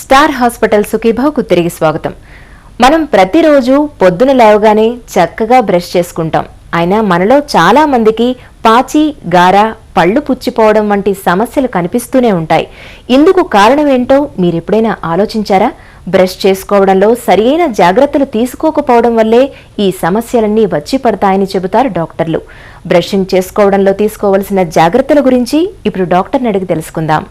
Star hospital సుఖీభావ్కు తిరిగి స్వాగతం. మనం ప్రతిరోజు పొద్దున లేవగానే చక్కగా బ్రష్ చేసుకుంటాం. అయినా మనలో చాలా మందికి పాచి, గార, పళ్ళు పుచ్చిపోవడం వంటి సమస్యలు కనిపిస్తూనే ఉంటాయి. ఇందుకు కారణం ఏంటో మీరెప్పుడైనా ఆలోచించారా? బ్రష్ చేసుకోవడంలో సరియైన జాగ్రత్తలు తీసుకోకపోవడం వల్లే ఈ సమస్యలన్నీ వచ్చి పడతాయని చెబుతారు డాక్టర్లు. బ్రషింగ్ చేసుకోవడంలో తీసుకోవాల్సిన జాగ్రత్తల గురించి ఇప్పుడు డాక్టర్ని అడిగి తెలుసుకుందాం.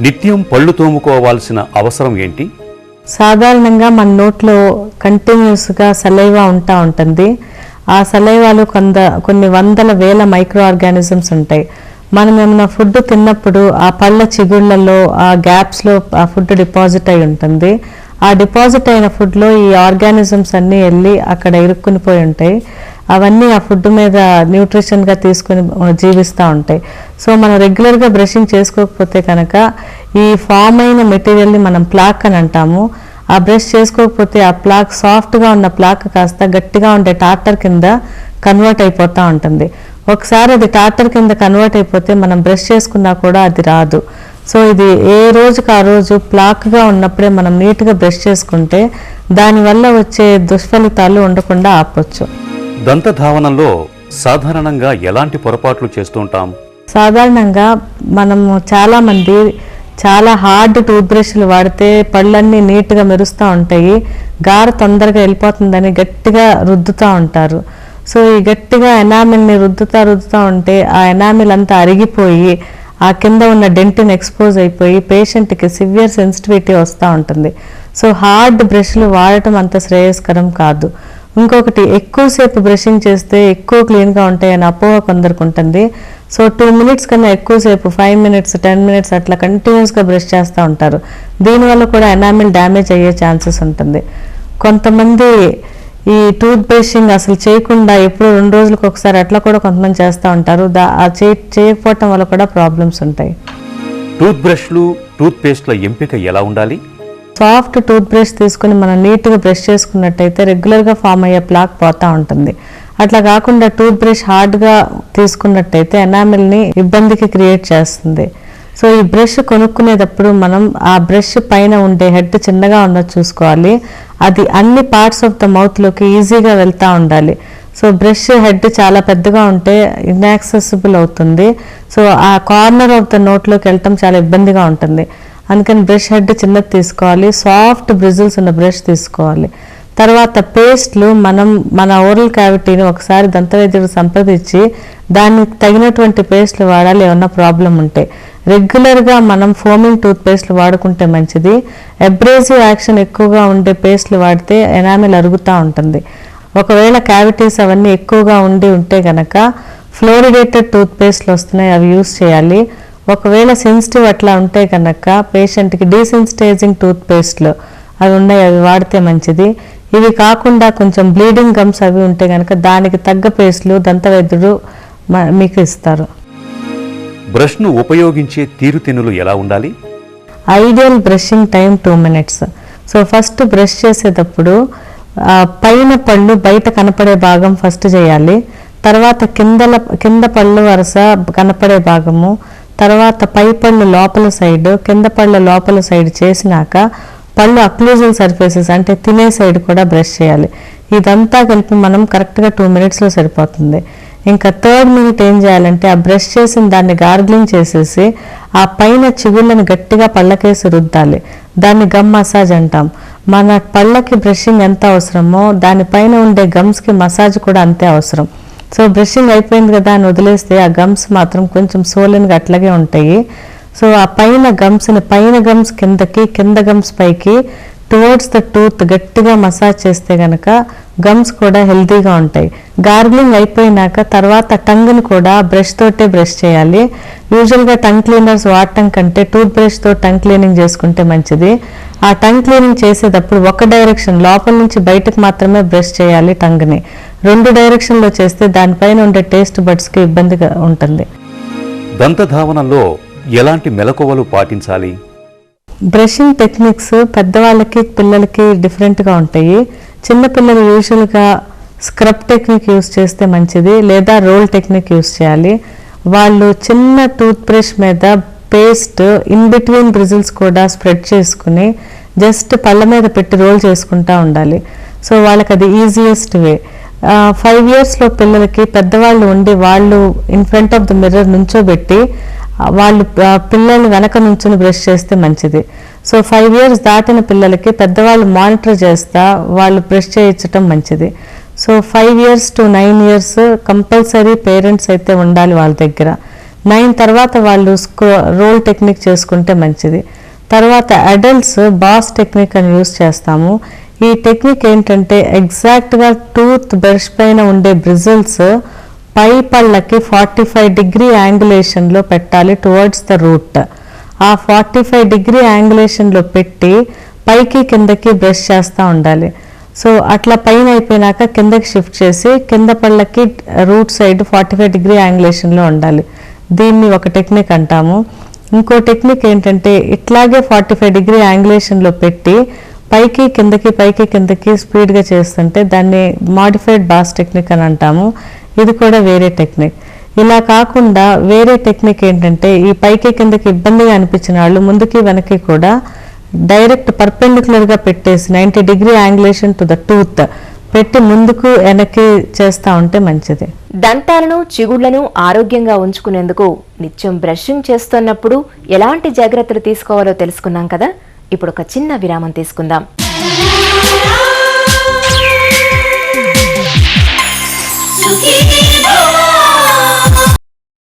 నిత్యం పళ్ళు తోముకోవాల్సిన అవసరం ఏంటి? సాధారణంగా మన నోట్లో కంటిన్యూస్గా సలైవా ఉంటుంది. ఆ సలైవాలో కొన్ని వందల వేల మైక్రో ఆర్గానిజమ్స్ ఉంటాయి. మనం ఏమైనా ఫుడ్ తిన్నప్పుడు ఆ పళ్ళ చిగుళ్లలో ఆ గ్యాప్స్లో ఆ ఫుడ్ డిపాజిట్ అయి ఉంటుంది. ఆ డిపాజిట్ అయిన ఫుడ్లో ఈ ఆర్గానిజమ్స్ అన్నీ వెళ్ళి అక్కడ ఇరుక్కునిపోయి ఉంటాయి. అవన్నీ ఆ ఫుడ్ మీద న్యూట్రిషన్గా తీసుకుని జీవిస్తూ ఉంటాయి. సో మనం రెగ్యులర్గా బ్రషింగ్ చేసుకోకపోతే కనుక ఈ ఫామ్ అయిన మెటీరియల్ని మనం ప్లాక్ అని అంటాము. ఆ బ్రష్ చేసుకోకపోతే ఆ ప్లాక్, సాఫ్ట్గా ఉన్న ప్లాక్ కాస్త గట్టిగా ఉండే టార్టర్ కింద కన్వర్ట్ అయిపోతూ ఉంటుంది. ఒకసారి అది టార్టర్ కింద కన్వర్ట్ అయిపోతే మనం బ్రష్ చేసుకున్నా కూడా అది రాదు. సో ఇది ఏ రోజుకి ఆ రోజు ప్లాక్గా ఉన్నప్పుడే మనం నీట్గా బ్రష్ చేసుకుంటే దానివల్ల వచ్చే దుష్ఫలితాలు ఉండకుండా ఆపొచ్చు. దంతధావనంలో సాధారణంగా ఎలాంటి పొరపాట్లు చేస్తుంటాం? సాధారణంగా మనము చాలామంది చాలా హార్డ్ టూత్ బ్రష్లు వాడితే పళ్ళన్నీ నీట్గా మెరుస్తూ ఉంటాయి, గార తొందరగా వెళ్ళిపోతుందని గట్టిగా రుద్దుతూ ఉంటారు. సో ఈ గట్టిగా ఎనామిల్ని రుద్దుతూ ఉంటే ఆ ఎనామిల్ అంతా అరిగిపోయి ఆ కింద ఉన్న డెంటిన్ ఎక్స్పోజ్ అయిపోయి పేషెంట్కి సివియర్ సెన్సిటివిటీ వస్తూ ఉంటుంది. సో హార్డ్ బ్రష్లు వాడటం అంత శ్రేయస్కరం కాదు. ఇంకొకటి, ఎక్కువసేపు బ్రషింగ్ చేస్తే ఎక్కువ క్లీన్గా ఉంటాయని అపోహ కొందరికి ఉంటుంది. సో 2 minutes కన్నా ఎక్కువసేపు 5 minutes 10 minutes అట్లా కంటిన్యూస్గా బ్రష్ చేస్తూ ఉంటారు. దీనివల్ల కూడా ఎనామిల్ డ్యామేజ్ అయ్యే ఛాన్సెస్ ఉంటుంది. కొంతమంది ఈ టూత్ బ్రషింగ్ అసలు చేయకుండా ఎప్పుడు 2 రోజులకు ఒకసారి అట్లా కూడా కొంతమంది చేస్తూ ఉంటారు. చేయకపోవటం వల్ల కూడా ప్రాబ్లమ్స్ ఉంటాయి. టూత్ బ్రష్లు, టూత్ పేస్ట్ల ఎంపిక ఎలా ఉండాలి? సాఫ్ట్ టూత్ బ్రష్ తీసుకుని మనం నీట్గా బ్రష్ చేసుకున్నట్టయితే రెగ్యులర్గా ఫామ్ అయ్యే ప్లాక్ పోతూ ఉంటుంది. అట్లా కాకుండా టూత్ బ్రష్ హార్డ్గా తీసుకున్నట్టయితే ఎనామిల్ని ఇబ్బందికి క్రియేట్ చేస్తుంది. సో ఈ బ్రష్ కొనుక్కునేటప్పుడు మనం ఆ బ్రష్ పైన ఉండే హెడ్ చిన్నగా ఉన్నది చూసుకోవాలి. అది అన్ని పార్ట్స్ ఆఫ్ ద మౌత్లోకి ఈజీగా వెళ్తూ ఉండాలి. సో బ్రష్ హెడ్ చాలా పెద్దగా ఉంటే ఇన్యాక్సెసిబుల్ అవుతుంది. సో ఆ కార్నర్ ఆఫ్ ద నోట్లోకి వెళ్ళటం చాలా ఇబ్బందిగా ఉంటుంది. అందుకని బ్రష్ హెడ్ చిన్నది తీసుకోవాలి. సాఫ్ట్ బ్రిజిల్స్ ఉన్న బ్రష్ తీసుకోవాలి. తర్వాత పేస్ట్లు మన ఓరల్ క్యావిటీని ఒకసారి దంతవైద్యుడు సంప్రదించి దానికి తగినటువంటి పేస్ట్లు వాడాలి ఏమన్నా ప్రాబ్లం ఉంటే. రెగ్యులర్గా మనం ఫోమింగ్ టూత్ పేస్ట్లు వాడుకుంటే మంచిది. అబ్రేసివ్ యాక్షన్ ఎక్కువగా ఉండే పేస్ట్లు వాడితే ఎనామిల్ అరుగుతూ ఉంటుంది. ఒకవేళ క్యావిటీస్ అవన్నీ ఎక్కువగా ఉంటే కనుక ఫ్లోరిడేటెడ్ టూత్ పేస్ట్లు వస్తున్నాయి, అవి యూస్ చేయాలి. ఒకవేళ సెన్సిటివ్ అట్లా ఉంటే కనుక పేషెంట్కి డీసెన్సిటైజింగ్ టూత్ పేస్ట్లు అవి ఉన్నాయి, అవి వాడితే మంచిది. ఇవి కాకుండా కొంచెం బ్లీడింగ్ గమ్స్ అవి ఉంటే కనుక దానికి తగ్గ పేస్ట్లు దంతవైద్యుడు మీకు ఇస్తారు. బ్రష్ను ఉపయోగించే తీరుతెన్నులు ఎలా ఉండాలి? Ideal brushing time 2 minutes. So first brush చేసేటప్పుడు పైన పళ్ళు బయట కనపడే భాగం ఫస్ట్ చేయాలి. తర్వాత కింద పళ్ళు వరుస కనపడే భాగము, తర్వాత పై పళ్ళు లోపల సైడ్, కింద పళ్ళ లోపల సైడ్ చేసినాక పళ్ళు అక్లూజల్ సర్ఫేసెస్ అంటే తినే సైడ్ కూడా బ్రష్ చేయాలి. ఇదంతా కలిపి మనం కరెక్ట్గా 2 minutesలో సరిపోతుంది. ఇంకా 3rd minute ఏం చేయాలంటే ఆ బ్రష్ చేసిన దాన్ని గార్గ్లింగ్ చేసేసి ఆ పైన చిగుళ్ళని గట్టిగా పళ్ళకేసి రుద్దాలి. దాన్ని గమ్ మసాజ్ అంటాం. మన పళ్ళకి బ్రషింగ్ ఎంత అవసరమో దానిపైన ఉండే గమ్స్కి మసాజ్ కూడా అంతే అవసరం. సో బ్రషింగ్ అయిపోయింది కదా అని వదిలేస్తే ఆ గమ్స్ మాత్రం కొంచెం సోలెన్గా అట్లాగే ఉంటాయి. సో ఆ పైన గమ్స్ కిందకి, కింద గమ్స్ పైకి టువర్డ్స్ ద టూత్ గట్టిగా మసాజ్ చేస్తే కనుక గమ్స్ కూడా హెల్తీగా ఉంటాయి. గార్గ్లింగ్ అయిపోయినాక తర్వాత టంగ్ని కూడా బ్రష్ తోటే బ్రష్ చేయాలి. యూజువల్గా టంగ్ క్లీనర్స్ వాడటం కంటే టూత్ బ్రష్తో టంగ్ క్లీనింగ్ చేసుకుంటే మంచిది. ఆ టంగ్ క్లీనింగ్ చేసేటప్పుడు ఒక డైరెక్షన్ లోపల నుంచి బయటకు మాత్రమే బ్రష్ చేయాలి. టంగ్ని 2 డైరెక్షన్లో చేస్తే దానిపైన ఉండే టేస్ట్ బడ్స్కి ఇబ్బందిగా ఉంటుంది. దంతధావనంలో ఎలాంటి మెలకువలు పాటించాలి? బ్రషింగ్ టెక్నిక్స్ పెద్దవాళ్ళకి పిల్లలకి డిఫరెంట్గా ఉంటాయి. చిన్నపిల్లలు యూజువల్గా స్క్రబ్ టెక్నిక్ యూస్ చేస్తే మంచిది, లేదా రోల్ టెక్నిక్ యూస్ చేయాలి. వాళ్ళు చిన్న టూత్ బ్రష్ మీద పేస్ట్ ఇన్ బిట్వీన్ బ్రిజిల్స్ కూడా స్ప్రెడ్ చేసుకుని జస్ట్ పళ్ళ మీద పెట్టి రోల్ చేసుకుంటూ ఉండాలి. సో వాళ్ళకి అది ఈజియెస్ట్ వే. 5 yearsలో పిల్లలకి పెద్దవాళ్ళు ఉండి వాళ్ళు in front of the mirror నుంచోబెట్టి వాళ్ళు పిల్లల్ని వెనక నుంచుని బ్రష్ చేస్తే మంచిది. సో 5 years దాటిన పిల్లలకి పెద్దవాళ్ళు మానిటర్ చేస్తా వాళ్ళు బ్రష్ చేయించటం మంచిది. So 5 years to 9 years compulsory parents అయితే ఉండాలి వాళ్ళ దగ్గర. 9 తర్వాత వాళ్ళు రోల్ టెక్నిక్ చేసుకుంటే మంచిది. తర్వాత అడల్ట్స్ బాస్ టెక్నిక్ అని యూస్ చేస్తాము. ఈ టెక్నిక్ ఏంటంటే ఎగ్జాక్ట్గా టూత్ బ్రష్ పైన ఉండే బ్రిజిల్స్ పై పళ్ళకి 45 degree యాంగులేషన్లో పెట్టాలి టువర్డ్స్ ద రూట్. ఆ 45 degree యాంగులేషన్లో పెట్టి పైకి కిందకి బ్రష్ చేస్తూ ఉండాలి. సో అట్లా పైన అయిపోయినాక కిందకి షిఫ్ట్ చేసి కింద పళ్ళకి రూట్ సైడ్ 45 degree యాంగులేషన్లో ఉండాలి. దీన్ని ఒక టెక్నిక్ అంటాము. ఇంకో టెక్నిక్ ఏంటంటే ఇట్లాగే 45 degree యాంగులేషన్లో పెట్టి పైకి కిందకి స్పీడ్గా చేస్తుంటే దాన్ని మాడిఫైడ్ బాస్ టెక్నిక్ అని అంటాము. ఇది కూడా వేరే టెక్నిక్. ఇలా కాకుండా వేరే టెక్నిక్ ఏంటంటే ఈ పైకి కిందకి ఇబ్బందిగా అనిపించిన వాళ్ళు ముందుకి వెనక్కి కూడా డైరెక్ట్ పర్పెండిక్యులర్గా పెట్టేసి 90 degree angulation to the tooth పెట్టి ముందుకు వెనక్కి చేస్తూ ఉంటే మంచిది. దంతాలను చిగుళ్లను ఆరోగ్యంగా ఉంచుకునేందుకు నిత్యం బ్రషింగ్ చేస్తున్నప్పుడు ఎలాంటి జాగ్రత్తలు తీసుకోవాలో తెలుసుకున్నాం కదా. ఇప్పుడు ఒక చిన్న విరామం తీసుకుందాం. Suki